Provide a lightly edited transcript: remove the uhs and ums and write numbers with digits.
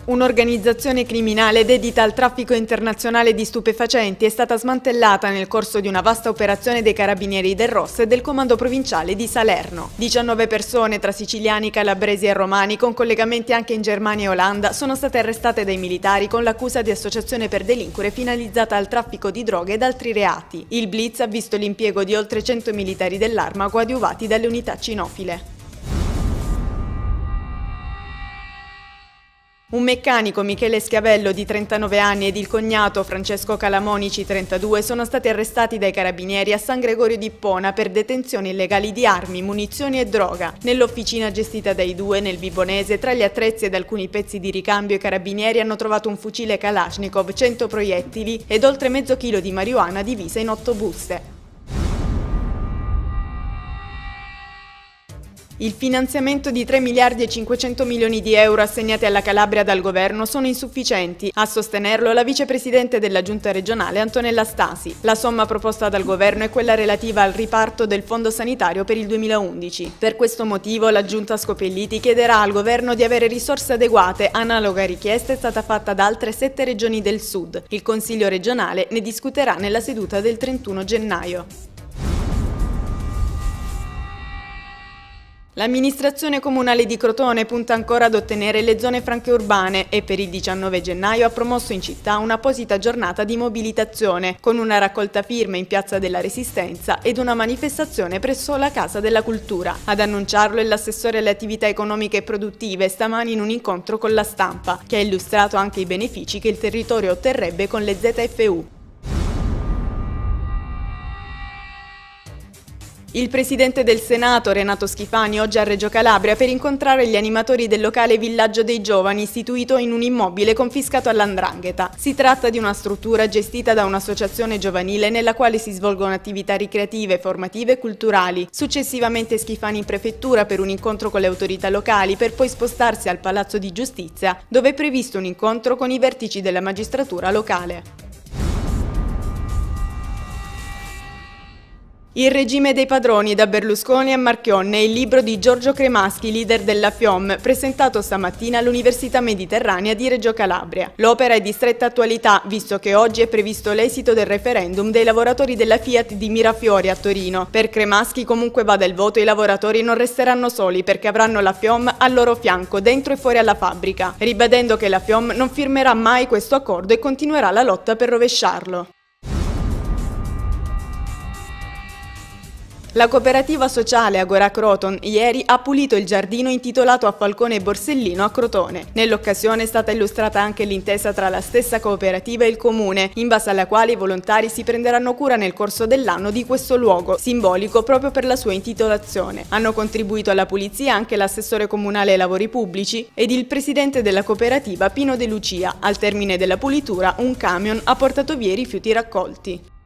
Un'organizzazione criminale dedita al traffico internazionale di stupefacenti è stata smantellata nel corso di una vasta operazione dei Carabinieri del Ross e del Comando Provinciale di Salerno. 19 persone tra siciliani, calabresi e romani, con collegamenti anche in Germania e Olanda, sono state arrestate dai militari con l'accusa di associazione per delinquere finalizzata al traffico di droghe ed altri reati. Il blitz ha visto l'impiego di oltre 100 militari dell'arma coadiuvati dalle unità cinofile. Un meccanico, Michele Schiavello, di 39 anni, ed il cognato, Francesco Calamonici, 32, sono stati arrestati dai Carabinieri a San Gregorio di Ippona per detenzione illegale di armi, munizioni e droga. Nell'officina gestita dai due, nel Vibonese, tra gli attrezzi ed alcuni pezzi di ricambio, i Carabinieri hanno trovato un fucile Kalashnikov, 100 proiettili ed oltre mezzo chilo di marijuana divisa in 8 buste. Il finanziamento di 3 miliardi e 500 milioni di euro assegnati alla Calabria dal governo sono insufficienti. A sostenerlo la vicepresidente della giunta regionale Antonella Stasi. La somma proposta dal governo è quella relativa al riparto del fondo sanitario per il 2011. Per questo motivo la giunta Scopelliti chiederà al governo di avere risorse adeguate. Analoga richiesta è stata fatta da altre 7 regioni del sud. Il Consiglio regionale ne discuterà nella seduta del 31 gennaio. L'amministrazione comunale di Crotone punta ancora ad ottenere le zone franche urbane e per il 19 gennaio ha promosso in città un'apposita giornata di mobilitazione con una raccolta firme in Piazza della Resistenza ed una manifestazione presso la Casa della Cultura. Ad annunciarlo è l'assessore alle attività economiche e produttive stamani in un incontro con la stampa, che ha illustrato anche i benefici che il territorio otterrebbe con le ZFU. Il presidente del Senato, Renato Schifani, oggi a Reggio Calabria per incontrare gli animatori del locale Villaggio dei Giovani, istituito in un immobile confiscato all''ndrangheta. Si tratta di una struttura gestita da un'associazione giovanile nella quale si svolgono attività ricreative, formative e culturali. Successivamente Schifani in prefettura per un incontro con le autorità locali per poi spostarsi al Palazzo di Giustizia, dove è previsto un incontro con i vertici della magistratura locale. Il regime dei padroni da Berlusconi a Marchionne è il libro di Giorgio Cremaschi, leader della FIOM, presentato stamattina all'Università Mediterranea di Reggio Calabria. L'opera è di stretta attualità, visto che oggi è previsto l'esito del referendum dei lavoratori della Fiat di Mirafiori a Torino. Per Cremaschi, comunque vada il voto, i lavoratori non resteranno soli perché avranno la FIOM al loro fianco, dentro e fuori alla fabbrica, ribadendo che la FIOM non firmerà mai questo accordo e continuerà la lotta per rovesciarlo. La cooperativa sociale Agora Croton ieri ha pulito il giardino intitolato a Falcone e Borsellino a Crotone. Nell'occasione è stata illustrata anche l'intesa tra la stessa cooperativa e il comune, in base alla quale i volontari si prenderanno cura nel corso dell'anno di questo luogo, simbolico proprio per la sua intitolazione. Hanno contribuito alla pulizia anche l'assessore comunale ai lavori pubblici ed il presidente della cooperativa Pino De Lucia. Al termine della pulitura un camion ha portato via i rifiuti raccolti.